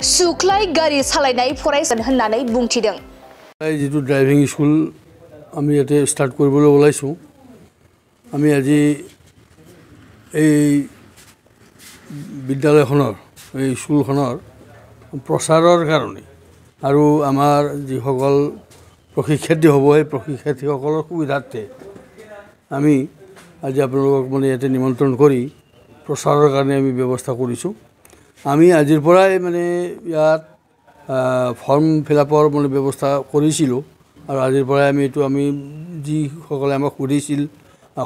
सुख्लाय गारि सालायनाय फरायसा होननानै बुंथिदों। जितु ड्राइभिं स्कुल আমি ইয়াতে স্টাर्ट কৰিবলৈ ওলাইছোঁ আমি আজি এই বিদ্যালয়খনৰ এই স্কুলখনৰ প্ৰচাৰৰ কাৰণে আৰু আমাৰ যিসকল প্ৰশিক্ষাৰ্থী হ'ব সেই প্ৰশিক্ষাৰ্থীসকলৰ সুবিধাৰ্থে আমি আজি আপোনালোকক মানে ইয়াতে নিমন্ত্ৰণ কৰি প্ৰচাৰৰ কাৰণে আমি ব্যৱস্থা কৰিছোঁ আমি আজিৰ পৰাই মানে ইয়াত ফৰ্ম ফিলআপৰ মানে ব্যৱস্থা কৰিছিলোঁ আৰু আজিৰ পৰাই আমি যিসকলে আমাক সুধিছিল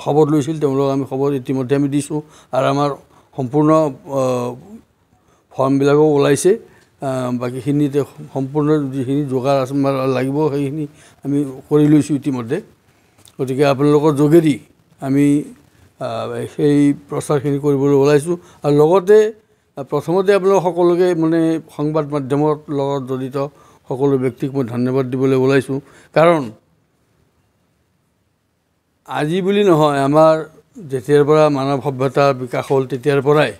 খবৰ লৈছিল তেওঁলোকক আমি খবৰ ইতিমধ্যে আমি দিছোঁ আৰু আমাৰ সম্পূৰ্ণ ফৰ্মবিলাকো ওলাইছে বাকীখিনিতে সম্পূৰ্ণ যিখিনি যোগাৰ লাগিব সেইখিনি আমি কৰি লৈছোঁ ইতিমধ্যে গতিকে আপোনালোকৰ যোগেদি আমি সেই প্ৰচাৰখিনি কৰিবলৈ ওলাইছোঁ আৰু লগতে প্ৰথমতে আপোনালোক সকলোকে মানে সংবাদ মাধ্যমৰ লগত জড়িত সকলো ব্যক্তিক মই ধন্যবাদ দিবলৈ ওলাইছোঁ কাৰণ আজি বুলি নহয় আমাৰ যেতিয়াৰ পৰা মানৱ সভ্যতাৰ বিকাশ হ'ল তেতিয়াৰ পৰাই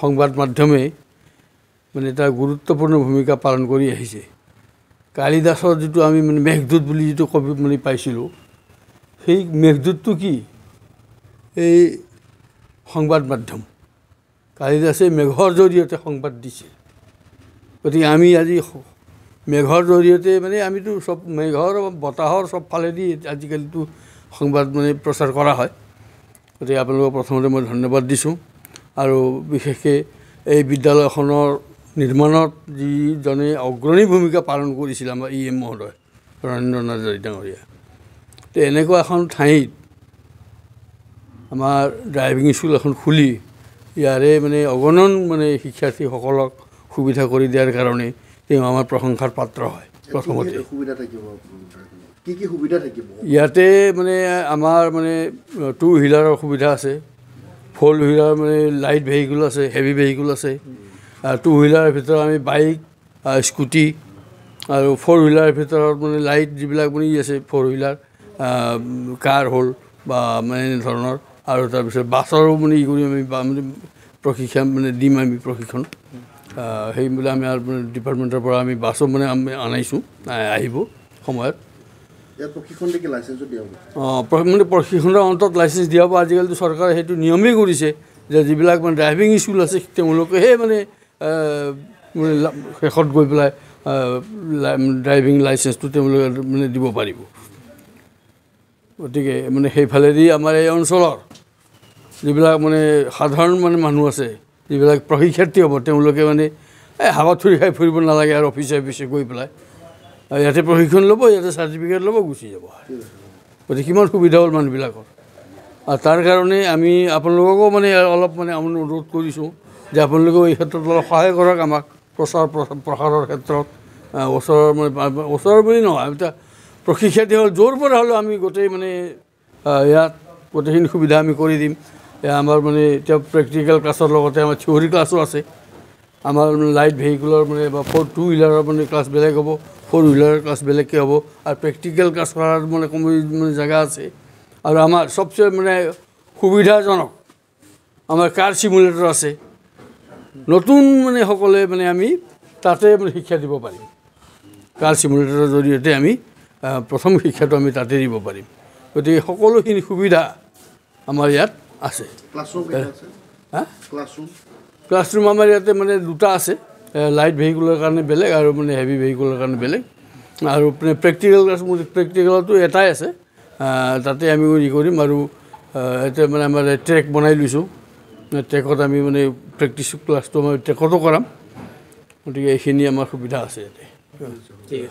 সংবাদ মাধ্যমে মানে এটা গুৰুত্বপূৰ্ণ ভূমিকা পালন কৰি আহিছে কালিদাসৰ যিটো আমি মানে মেঘদূত বুলি যিটো কবি মানে পাইছিলোঁ সেই মেঘদূতটো কি এই সংবাদ মাধ্যম কালিদাসে মেঘৰ জৰিয়তে সংবাদ দিছে গতিকে আমি আজি মেঘৰ জৰিয়তে মানে আমিতো সব মেঘৰ বতাহৰ সব ফালেদি আজিকালিতো সংবাদ মানে প্ৰচাৰ কৰা হয় গতিকে আপোনালোকক প্ৰথমতে মই ধন্যবাদ দিছোঁ আৰু বিশেষকৈ এই বিদ্যালয়খনৰ নিৰ্মাণত যিজনে অগ্ৰণী ভূমিকা পালন কৰিছিল আমাৰ EM মহোদয় ৰণেন্দ্ৰ নাৰ্জাৰী ডাঙৰীয়া তো এনেকুৱা এখন ঠাইত আমাৰ ড্ৰাইভিং স্কুল এখন খুলি ইয়াৰে মানে অগণন মানে শিক্ষাৰ্থীসকলক সুবিধা কৰি দিয়াৰ কাৰণে তেওঁ আমাৰ প্ৰশংসাৰ পাত্ৰ হয় প্ৰথমতে ইয়াতে মানে আমাৰ মানে 2 হুইলাৰৰ সুবিধা আছে 4 হুইলাৰ মানে লাইট ভেহিকুল আছে হেভি ভেহিকুল আছে 2 হুইলাৰৰ ভিতৰত আমি বাইক স্কুটি আৰু 4 হুইলাৰৰ ভিতৰত মানে লাইট যিবিলাক মানে আছে 4 হুইলাৰ কাৰ হ'ল বা মানে ধৰণৰ আৰু তাৰপিছত বাছৰো মানে কৰি আমি মানে প্ৰশিক্ষণ মানে দিম আমি প্ৰশিক্ষণ সেইবিলাক আমি ডিপাৰ্টমেণ্টৰ পৰা আমি বাছো মানে আমি আনাইছোঁ আহিব সময়ত মানে প্ৰশিক্ষণৰ অন্তত লাইচেঞ্চ দিয়া হ'ব আজিকালিতো চৰকাৰে সেইটো নিয়মেই কৰিছে যে যিবিলাক মানে ড্ৰাইভিং স্কুল আছে তেওঁলোকেহে মানে শেষত গৈ পেলাই ড্ৰাইভিং লাইচেঞ্চটো তেওঁলোকে মানে দিব পাৰিব গতিকে মানে সেইফালেদি আমাৰ এই অঞ্চলৰ যিবিলাক মানে সাধাৰণ মানে মানুহ আছে যিবিলাক প্ৰশিক্ষাৰ্থী হ'ব তেওঁলোকে মানে হাৱাত থুৰি খাই ফুৰিব নালাগে আৰু অফিচে গৈ পেলাই ইয়াতে প্ৰশিক্ষণ ল'ব ইয়াতে চাৰ্টিফিকেট ল'ব গুচি যাব গতিকে কিমান সুবিধা হ'ল মানুহবিলাকৰ আৰু তাৰ কাৰণে আমি আপোনালোককো মানে অলপ মানে অনুৰোধ কৰিছোঁ যে আপোনালোকেও এই ক্ষেত্ৰত অলপ সহায় কৰক আমাক প্ৰসাৰৰ ক্ষেত্ৰত ওচৰৰ বুলি নহয় এতিয়া প্ৰশিক্ষাৰ্থী হ'ল য'ৰ পৰা হ'লেও আমি গোটেই মানে ইয়াত গোটেইখিনি সুবিধা আমি কৰি দিম আমাৰ মানে এতিয়া প্ৰেক্টিকেল ক্লাছৰ লগতে আমাৰ থিয়ৰী ক্লাছো আছে আমাৰ লাইট ভেহিকুলৰ মানে বা 2 হুইলাৰৰ মানে ক্লাছ বেলেগ হ'ব 4 হুইলাৰৰ ক্লাছ বেলেগকৈ হ'ব আৰু প্ৰেক্টিকেল ক্লাছ কৰাৰ মানে মানে জেগা আছে আৰু আমাৰ সবচে মানে সুবিধাজনক আমাৰ কাৰ চিমুলেটৰ আছে নতুন মানে সকলে মানে আমি তাতে মানে শিক্ষা দিব পাৰিম কাৰ চিমুলেটৰৰ জৰিয়তে আমি প্ৰথম শিক্ষাটো আমি তাতে দিব পাৰিম গতিকে সকলোখিনি সুবিধা আমাৰ ইয়াত আছে ক্লাছৰুম আমাৰ ইয়াতে মানে 2টা আছে লাইট ভেহিকুলৰ কাৰণে বেলেগ আৰু মানে হেভি ভেহিকুলৰ কাৰণে বেলেগ আৰু প্ৰেক্টিকেল ক্লাছ প্ৰেক্টিকেলতো এটাই আছে তাতে আমি হেৰি কৰিম আৰু এতিয়া মানে আমাৰ ট্ৰেক বনাই লৈছোঁ ট্ৰেকত আমি মানে প্ৰেক্টিচ ক্লাছটো আমাৰ ট্ৰেকতো কৰাম গতিকে এইখিনি আমাৰ সুবিধা আছে ইয়াতে ঠিক আছে